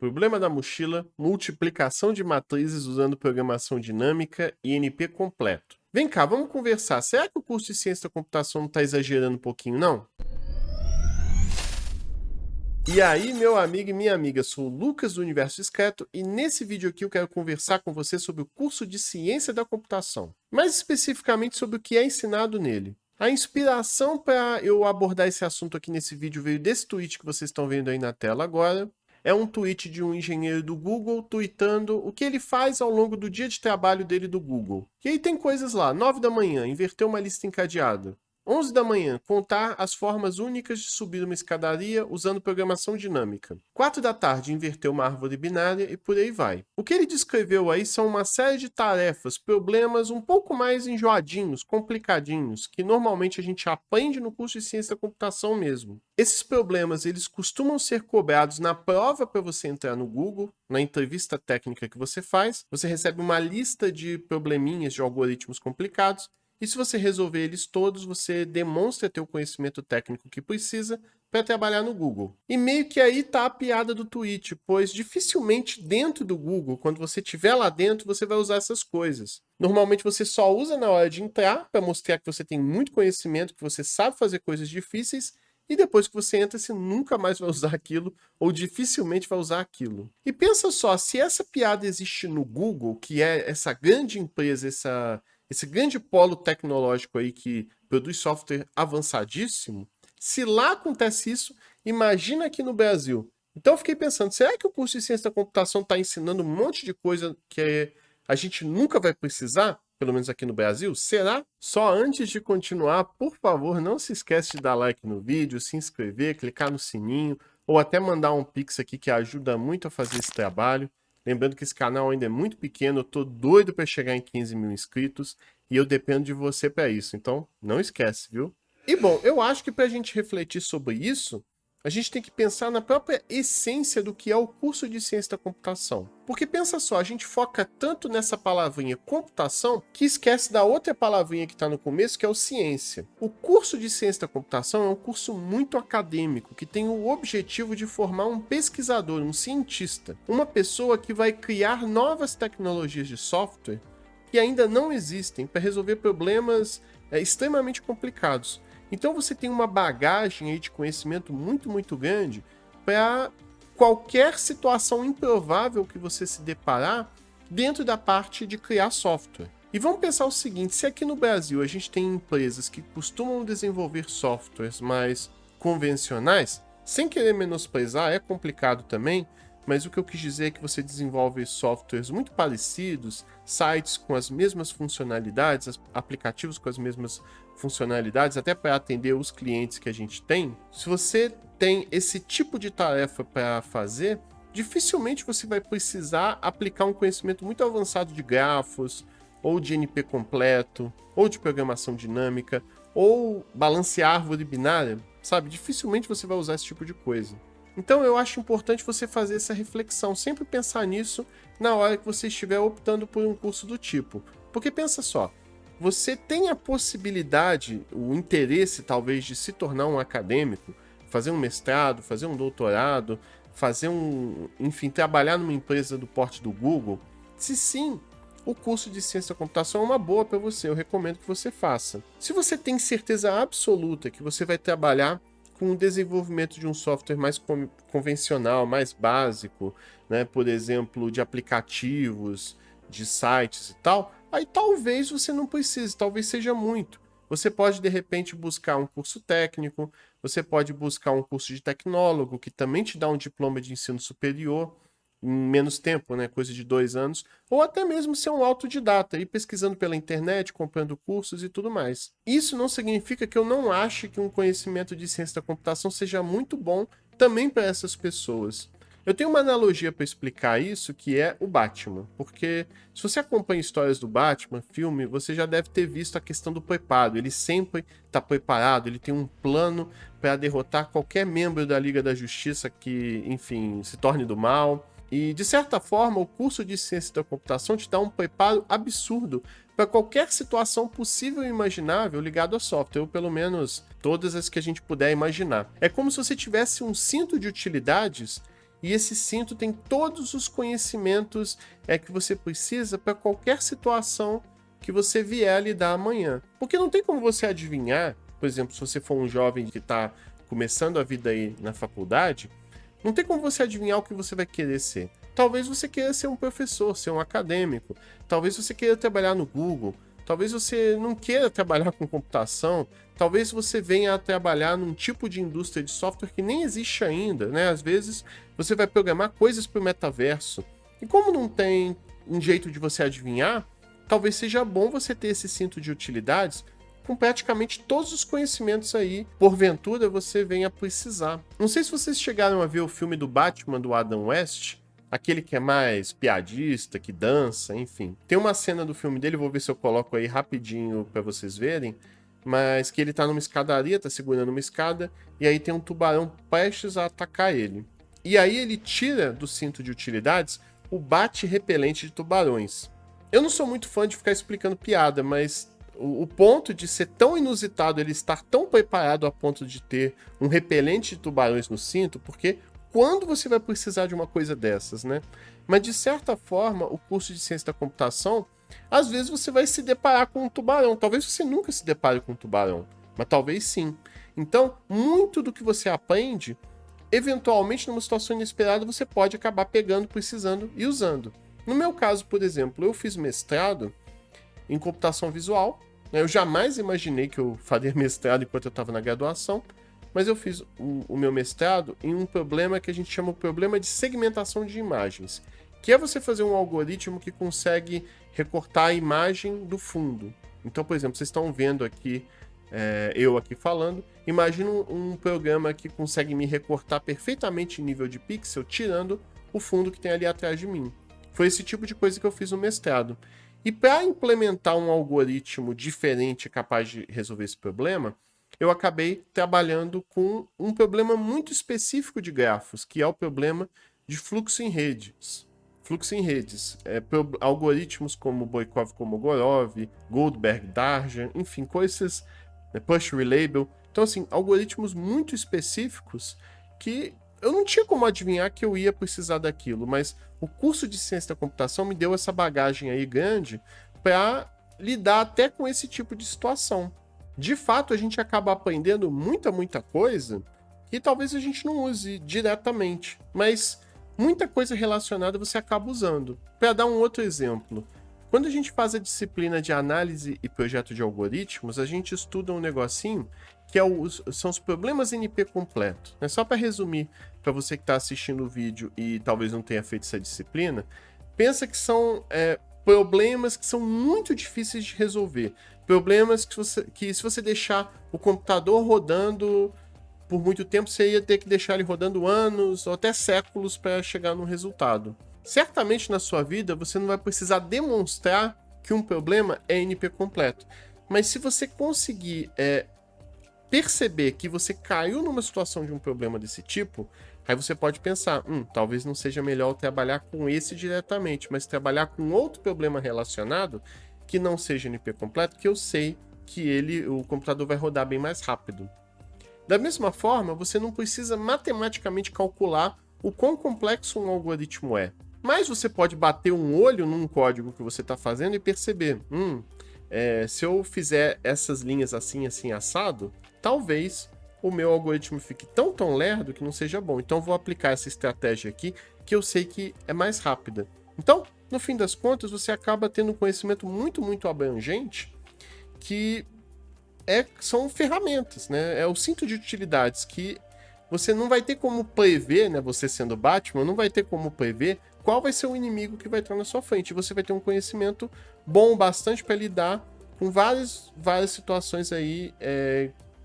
Problema da mochila, multiplicação de matrizes usando programação dinâmica e NP completo. Vem cá, vamos conversar. Será que o curso de ciência da computação não está exagerando um pouquinho, não? E aí, meu amigo e minha amiga, sou o Lucas do Universo Discreto e nesse vídeo aqui eu quero conversar com você sobre o curso de ciência da computação. Mais especificamente sobre o que é ensinado nele. A inspiração para eu abordar esse assunto aqui nesse vídeo veio desse tweet que vocês estão vendo aí na tela agora. É um tweet de um engenheiro do Google tweetando o que ele faz ao longo do dia de trabalho dele do Google. E aí tem coisas lá, 9 da manhã, inverter uma lista encadeada. 11 da manhã, contar as formas únicas de subir uma escadaria usando programação dinâmica. 4 da tarde, inverter uma árvore binária e por aí vai. O que ele descreveu aí são uma série de tarefas, problemas um pouco mais enjoadinhos, complicadinhos, que normalmente a gente aprende no curso de ciência da computação mesmo. Esses problemas, eles costumam ser cobrados na prova para você entrar no Google, na entrevista técnica que você faz. Você recebe uma lista de probleminhas de algoritmos complicados. E se você resolver eles todos, você demonstra ter o conhecimento técnico que precisa para trabalhar no Google. E meio que aí tá a piada do tweet, pois dificilmente dentro do Google, quando você estiver lá dentro, você vai usar essas coisas. Normalmente você só usa na hora de entrar para mostrar que você tem muito conhecimento, que você sabe fazer coisas difíceis, e depois que você entra, você nunca mais vai usar aquilo, ou dificilmente vai usar aquilo. E pensa só, se essa piada existe no Google, que é essa grande empresa, esse grande polo tecnológico aí que produz software avançadíssimo, se lá acontece isso, imagina aqui no Brasil. Então eu fiquei pensando, será que o curso de ciência da computação está ensinando um monte de coisa que a gente nunca vai precisar, pelo menos aqui no Brasil? Será? Só antes de continuar, por favor, não se esquece de dar like no vídeo, se inscrever, clicar no sininho, ou até mandar um pix aqui que ajuda muito a fazer esse trabalho. Lembrando que esse canal ainda é muito pequeno, eu tô doido para chegar em 15 mil inscritos e eu dependo de você para isso, então não esquece, viu? E bom, eu acho que para a gente refletir sobre isso, a gente tem que pensar na própria essência do que é o curso de ciência da computação. Porque pensa só, a gente foca tanto nessa palavrinha computação que esquece da outra palavrinha que está no começo, que é o ciência. O curso de ciência da computação é um curso muito acadêmico, que tem o objetivo de formar um pesquisador, um cientista, uma pessoa que vai criar novas tecnologias de software que ainda não existem para resolver problemas extremamente complicados. Então você tem uma bagagem aí de conhecimento muito grande para qualquer situação improvável que você se deparar dentro da parte de criar software. E vamos pensar o seguinte, se aqui no Brasil a gente tem empresas que costumam desenvolver softwares mais convencionais, sem querer menosprezar, é complicado também, mas o que eu quis dizer é que você desenvolve softwares muito parecidos, sites com as mesmas funcionalidades, aplicativos com as mesmas funcionalidades, até para atender os clientes que a gente tem. Se você tem esse tipo de tarefa para fazer, dificilmente você vai precisar aplicar um conhecimento muito avançado de grafos, ou de NP completo, ou de programação dinâmica, ou balancear árvore binária, sabe? Dificilmente você vai usar esse tipo de coisa. Então eu acho importante você fazer essa reflexão, sempre pensar nisso na hora que você estiver optando por um curso do tipo. Porque pensa só, você tem a possibilidade, o interesse talvez de se tornar um acadêmico, fazer um mestrado, fazer um doutorado, enfim, trabalhar numa empresa do porte do Google? Se sim, o curso de ciência da computação é uma boa para você, eu recomendo que você faça. Se você tem certeza absoluta que você vai trabalhar com o desenvolvimento de um software mais convencional, mais básico, né, por exemplo, de aplicativos, de sites e tal, aí talvez você não precise, talvez seja muito. Você pode, de repente, buscar um curso técnico, você pode buscar um curso de tecnólogo, que também te dá um diploma de ensino superior, em menos tempo, né, coisa de 2 anos, ou até mesmo ser um autodidata, ir pesquisando pela internet, comprando cursos e tudo mais. Isso não significa que eu não ache que um conhecimento de ciência da computação seja muito bom também para essas pessoas. Eu tenho uma analogia para explicar isso, que é o Batman, porque se você acompanha histórias do Batman, filme, você já deve ter visto a questão do preparo. Ele sempre está preparado, ele tem um plano para derrotar qualquer membro da Liga da Justiça que, enfim, se torne do mal. E, de certa forma, o curso de ciência da computação te dá um preparo absurdo para qualquer situação possível e imaginável ligado a software, ou pelo menos todas as que a gente puder imaginar. É como se você tivesse um cinto de utilidades e esse cinto tem todos os conhecimentos que você precisa para qualquer situação que você vier a lidar amanhã. Porque não tem como você adivinhar, por exemplo, se você for um jovem que está começando a vida aí na faculdade, não tem como você adivinhar o que você vai querer ser. Talvez você queira ser um professor, ser um acadêmico, talvez você queira trabalhar no Google, talvez você não queira trabalhar com computação, talvez você venha a trabalhar num tipo de indústria de software que nem existe ainda, né? Às vezes você vai programar coisas para o metaverso. E como não tem um jeito de você adivinhar, talvez seja bom você ter esse cinto de utilidades com praticamente todos os conhecimentos aí, porventura você venha a precisar. Não sei se vocês chegaram a ver o filme do Batman do Adam West, aquele que é mais piadista, que dança, enfim. Tem uma cena do filme dele, vou ver se eu coloco aí rapidinho para vocês verem, mas que ele tá numa escadaria, tá segurando uma escada, e aí tem um tubarão prestes a atacar ele. E aí ele tira do cinto de utilidades o bate-repelente de tubarões. Eu não sou muito fã de ficar explicando piada, mas o ponto de ser tão inusitado, ele estar tão preparado a ponto de ter um repelente de tubarões no cinto, porque quando você vai precisar de uma coisa dessas, né? Mas de certa forma, o curso de ciência da computação, às vezes você vai se deparar com um tubarão. Talvez você nunca se depare com um tubarão, mas talvez sim. Então, muito do que você aprende, eventualmente numa situação inesperada, você pode acabar pegando, precisando e usando. No meu caso, por exemplo, eu fiz mestrado em computação visual. Eu jamais imaginei que eu faria mestrado enquanto eu estava na graduação, mas eu fiz o meu mestrado em um problema que a gente chama de problema de segmentação de imagens, que é você fazer um algoritmo que consegue recortar a imagem do fundo. Então, por exemplo, vocês estão vendo aqui, eu aqui falando, imagina um programa que consegue me recortar perfeitamente em nível de pixel, tirando o fundo que tem ali atrás de mim. Foi esse tipo de coisa que eu fiz no mestrado. E para implementar um algoritmo diferente capaz de resolver esse problema, eu acabei trabalhando com um problema muito específico de grafos, que é o problema de fluxo em redes. Fluxo em redes. Algoritmos como Boykov-Kolmogorov, Goldberg-Darjan, enfim, coisas, Push Relabel. Então, assim, algoritmos muito específicos que eu não tinha como adivinhar que eu ia precisar daquilo, mas o curso de ciência da computação me deu essa bagagem aí grande para lidar até com esse tipo de situação. De fato, a gente acaba aprendendo muita coisa que talvez a gente não use diretamente, mas muita coisa relacionada você acaba usando. Para dar um outro exemplo, quando a gente faz a disciplina de análise e projeto de algoritmos, a gente estuda um negocinho que são os problemas NP completo. Só para resumir, para você que está assistindo o vídeo e talvez não tenha feito essa disciplina, pensa que são problemas que são muito difíceis de resolver. Problemas que se você deixar o computador rodando por muito tempo, você ia ter que deixar ele rodando anos ou até séculos para chegar no resultado. Certamente na sua vida você não vai precisar demonstrar que um problema é NP completo. Mas se você conseguir perceber que você caiu numa situação de um problema desse tipo, aí você pode pensar, talvez não seja melhor trabalhar com esse diretamente, mas trabalhar com outro problema relacionado que não seja NP completo, que eu sei que o computador vai rodar bem mais rápido. Da mesma forma, você não precisa matematicamente calcular o quão complexo um algoritmo é. Mas você pode bater um olho num código que você está fazendo e perceber, se eu fizer essas linhas assim, assim, assado, talvez o meu algoritmo fique tão lerdo que não seja bom. Então, eu vou aplicar essa estratégia aqui, que eu sei que é mais rápida. Então, no fim das contas, você acaba tendo um conhecimento muito abrangente, que são ferramentas, né? É o cinto de utilidades que você não vai ter como prever, né? Você sendo Batman, não vai ter como prever qual vai ser o inimigo que vai estar na sua frente. Você vai ter um conhecimento bom bastante para lidar com várias situações aí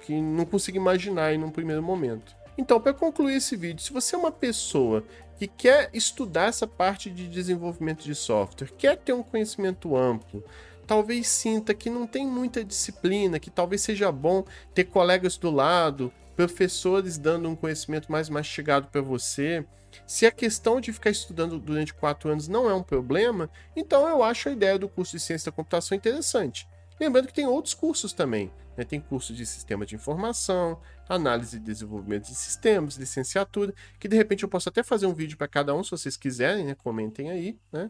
que não consigo imaginar em um primeiro momento. Então, para concluir esse vídeo, se você é uma pessoa que quer estudar essa parte de desenvolvimento de software, quer ter um conhecimento amplo, talvez sinta que não tem muita disciplina, que talvez seja bom ter colegas do lado, professores dando um conhecimento mais mastigado para você. Se a questão de ficar estudando durante 4 anos não é um problema, então eu acho a ideia do curso de ciência da computação interessante. Lembrando que tem outros cursos também, né? Tem curso de sistema de informação, análise e desenvolvimento de sistemas, licenciatura, que de repente eu posso até fazer um vídeo para cada um, se vocês quiserem, né? Comentem aí, né?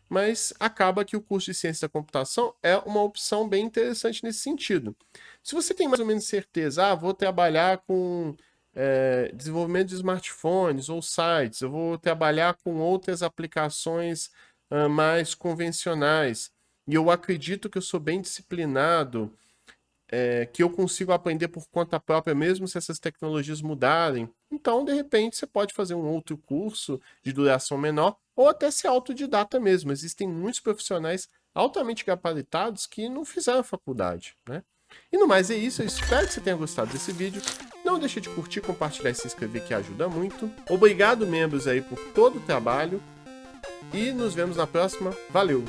Mas acaba que o curso de ciência da computação é uma opção bem interessante nesse sentido. Se você tem mais ou menos certeza, vou trabalhar com desenvolvimento de smartphones ou sites, eu vou trabalhar com outras aplicações mais convencionais, e eu acredito que eu sou bem disciplinado, que eu consigo aprender por conta própria, mesmo se essas tecnologias mudarem. Então, de repente, você pode fazer um outro curso de duração menor, ou até ser autodidata mesmo. Existem muitos profissionais altamente gabaritados que não fizeram faculdade, né? E no mais é isso, eu espero que você tenha gostado desse vídeo. Não deixe de curtir, compartilhar e se inscrever, que ajuda muito. Obrigado, membros, aí, por todo o trabalho. E nos vemos na próxima. Valeu!